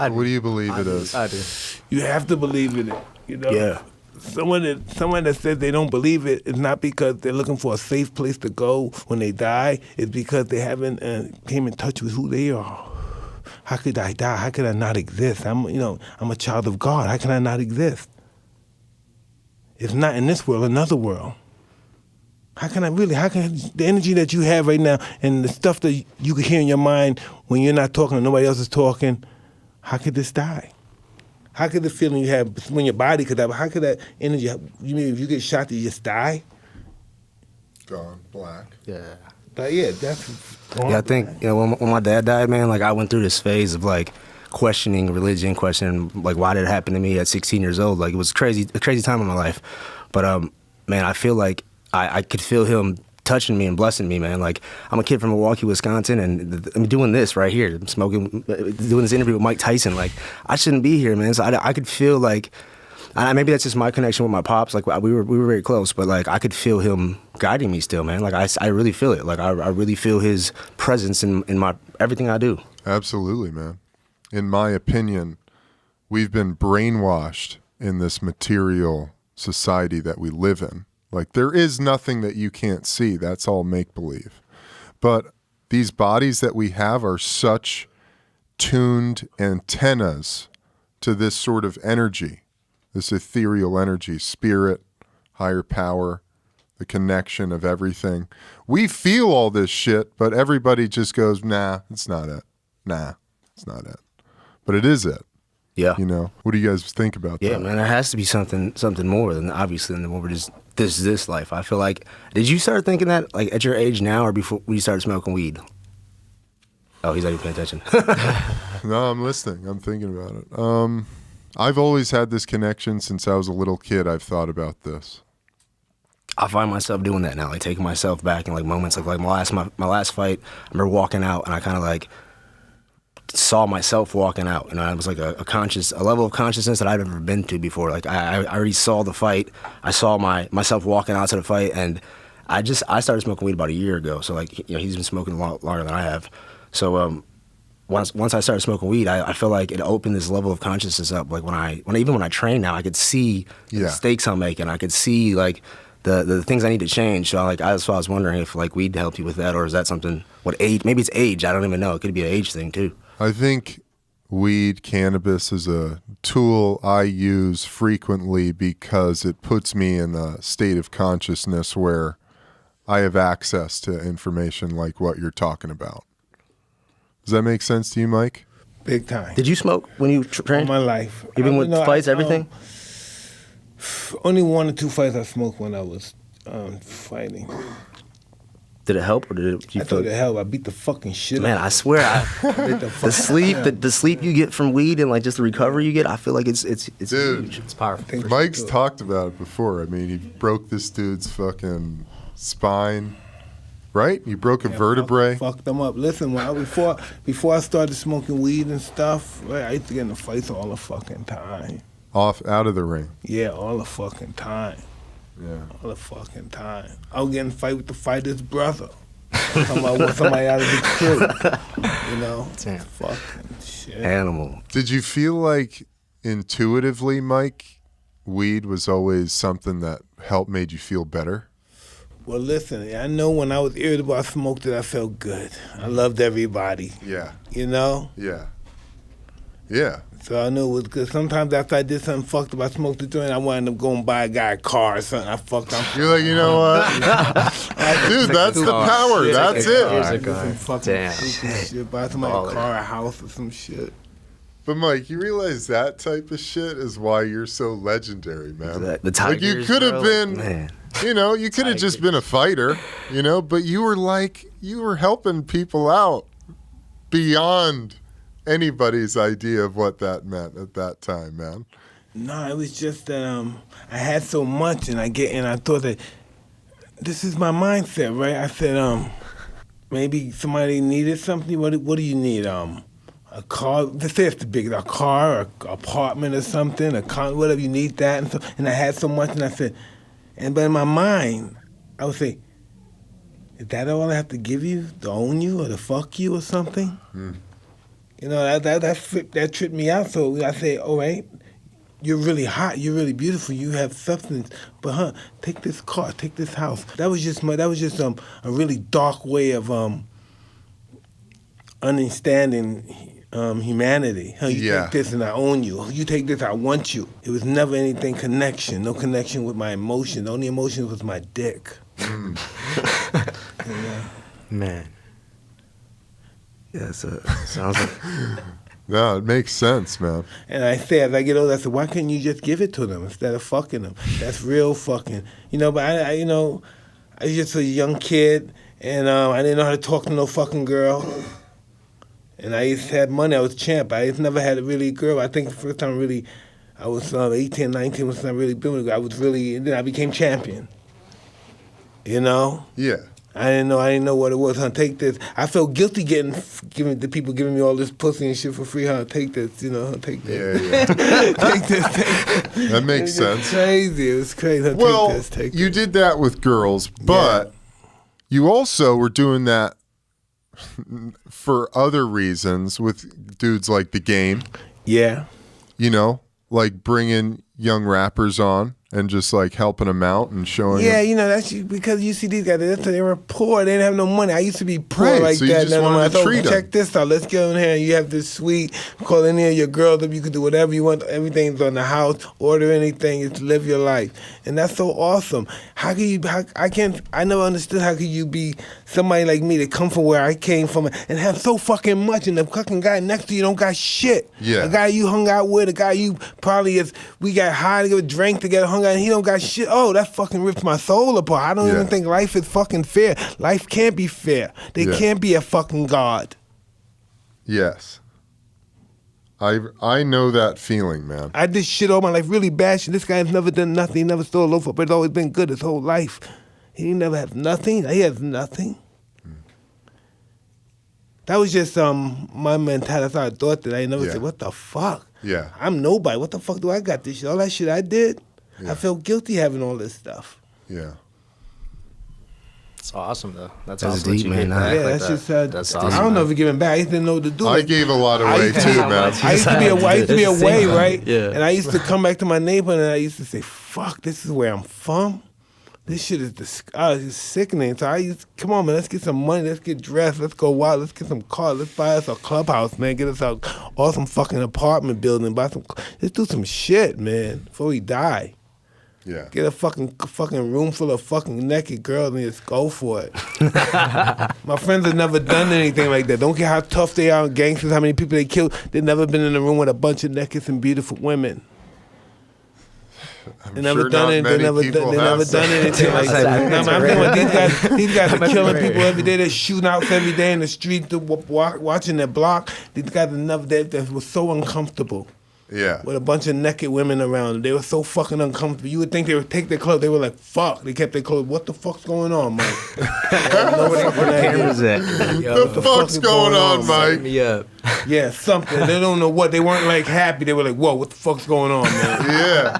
What do you believe it is? I do. You have to believe in it. You know. Yeah. Someone that says they don't believe it is not because they're looking for a safe place to go when they die. It's because they haven't came in touch with who they are. How could I die? How could I not exist? I'm a child of God. How can I not exist? If not in this world, another world. How can the energy that you have right now and the stuff that you can hear in your mind when you're not talking and nobody else is talking, how could this die? How could the feeling you have when your body could die, how could that energy, you mean if you get shot, you just die? Gone, black. Yeah. But yeah, that's... Yeah, I think, when my dad died, man, like, I went through this phase of, like, questioning religion, questioning, like, why did it happen to me at 16 years old? Like, it was a crazy time in my life. But, man, I feel like I could feel him touching me and blessing me, man. Like, I'm a kid from Milwaukee, Wisconsin, and I'm doing this right here. I'm doing this interview with Mike Tyson. Like, I shouldn't be here, man. So I could feel like, maybe that's just my connection with my pops. Like, we were very close, but, like, I could feel him guiding me still, man. Like, I really feel it. Like, I really feel his presence in my everything I do. Absolutely, man. In my opinion, we've been brainwashed in this material society that we live in. Like, there is nothing that you can't see. That's all make-believe. But these bodies that we have are such tuned antennas to this sort of energy, this ethereal energy, spirit, higher power, the connection of everything. We feel all this shit, but everybody just goes, nah, it's not it. Nah, it's not it. But it is it. Yeah. What do you guys think about that? Yeah, man, there has to be something more than what we're just this life. I feel like, did you start thinking that, like, at your age now or before you started smoking weed? Oh, he's not even paying attention. No, I'm listening. I'm thinking about it. I've always had this connection since I was a little kid. I've thought about this. I find myself doing that now, like taking myself back in like moments like my last fight. I remember walking out and I kind of like saw myself walking out, and I was like a level of consciousness that I've never been to before. Like I already saw the fight. I saw myself walking out to the fight, and I started smoking weed about a year ago. So like, he's been smoking a lot longer than I have. So once I started smoking weed, I feel like it opened this level of consciousness up. Like when I train now, I could see the mistakes I'm making. I could see like the things I need to change. So like I was wondering if like weed helped you with that, or is that something? What age? Maybe it's age. I don't even know. It could be an age thing too. I think weed, cannabis is a tool I use frequently because it puts me in a state of consciousness where I have access to information like what you're talking about. Does that make sense to you, Mike? Big time. Did you smoke when you trained? All my life. Even with fights, everything? Only 1 or 2 fights I smoked when I was fighting. Did it help, or did you I thought it helped. I beat the fucking shit Man, out of I swear, the sleep you get from weed and like just the recovery you get, I feel like it's Dude, huge. It's powerful. Mike's talked about it before. I mean, he broke this dude's fucking spine, right? He broke a vertebrae. Fucked them up. Listen, before I started smoking weed and stuff, right, I used to get in fights all the fucking time. Out of the ring. Yeah, all the fucking time. Yeah. All the fucking time. I was getting in a fight with the fighter's brother. Somebody out of the crew. Damn. Fucking shit. Animal. Did you feel like intuitively, Mike, weed was always something that made you feel better? Well, listen, I know when I was irritable, I smoked it, I felt good. I loved everybody. Yeah. Yeah. Yeah. So I knew it was good. Sometimes after I did something fucked up, I smoked the joint, I wound up going buy a guy a car or something. I fucked up. You're like, you know what? Dude, that's the power. That's it. Damn. Shit, buy somebody a car, a house, or some shit. But Mike, you realize that type of shit is why you're so legendary, man. The Tigers, like you could have been, man. You could have just been a fighter, but you were helping people out beyond anybody's idea of what that meant at that time, man. No, it was just that I had so much, and I thought that this is my mindset, right? I said, maybe somebody needed something. What do you need? A car. Let's say it's the big, a car, or apartment, or something, whatever you need that, and I had so much, and I said, but in my mind, I would say, is that all I have to give you to own you or to fuck you or something? You know, that tripped me out. So I say, all right, you're really hot, you're really beautiful, you have substance, but take this car, take this house. That was just a really dark way of understanding humanity. You take this and I own you. You take this, I want you. It was never anything connection, no connection with my emotion. The only emotion was my dick. Man. Yeah, so sounds like. Yeah, it makes sense, man. And I say, as I get older, I said, why couldn't you just give it to them instead of fucking them? That's real fucking. But I was just a young kid, and I didn't know how to talk to no fucking girl. And I used to have money. I was a champ. I just never had a really girl. I think the first time really, I was 18, 19, was not really doing it. And then I became champion. Yeah. I didn't know what it was. Take this. I felt guilty giving the people giving me all this pussy and shit for free. Take this. Take this. Yeah. Take this. That makes sense. It was crazy. Well, you did that with girls, but you also were doing that for other reasons with dudes like The Game. Yeah. Like bringing young rappers on and just like helping them out and showing them. That's because you see these guys, they were poor, they didn't have no money. I used to be poor Right, like so you that. just wanted to treat 'em. Check this out, let's get in here. You have this suite, call in here your girl, you can do whatever you want, everything's on the house, order anything, it's live your life. And that's so awesome. I never understood how could you be somebody like me that come from where I came from and have so fucking much and the fucking guy next to you don't got shit. Yeah. A guy you hung out with, a guy you probably we got high together, drank together, hung out, and he don't got shit. Oh, that fucking rips my soul apart. I don't even think life is fucking fair. Life can't be fair. There can't be a fucking God. Yes. I know that feeling, man. I did shit all my life, really bad shit. This guy's never done nothing. He never stole a loaf, but it's always been good his whole life. He never has nothing. He has nothing. That was just my mentality. That's how I thought that. I never said, what the fuck? Yeah. I'm nobody. What the fuck do I got this shit? All that shit I did, I felt guilty having all this stuff. Yeah. It's awesome, though. That's That's awesome. deep, man. That's just That's awesome. I don't know if you're giving back. I used to know what to do. I gave a lot away too, man. I used to be away, right? Yeah. And I used to come back to my neighborhood and I used to say, fuck, this is where I'm from. This shit is it's sickening. So I used to, come on, man, let's get some money. Let's get dressed. Let's go wild. Let's get some cars. Let's buy us a clubhouse, man. Get us an awesome fucking apartment building. Let's do some shit, man, before we die. Yeah. Get a fucking room full of fucking naked girls and just go for it. My friends have never done anything like that. Don't care how tough they are, gangsters, how many people they killed. They've never been in a room with a bunch of naked and beautiful women. They never done anything like that. I'm talking about these guys are killing people every day. They're shooting outs every day in the street, watching their block. These guys that were so uncomfortable. Yeah. With a bunch of naked women around them. They were so fucking uncomfortable. You would think they would take their clothes. They were like, fuck. They kept their clothes. What the fuck's going on, Mike? Where the cameras at? What the fuck's going on, Mike? Set me up. Yeah, something. They don't know what. They weren't like happy. They were like, whoa, what the fuck's going on, man? Yeah.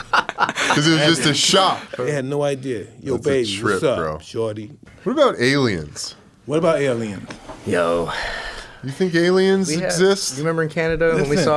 Because it was just a shock. They had no idea. Yo, That's a baby, trip, what's up, bro. shorty? What about aliens? What about aliens? Yo. You think aliens You exist? remember in Canada when we Listen. saw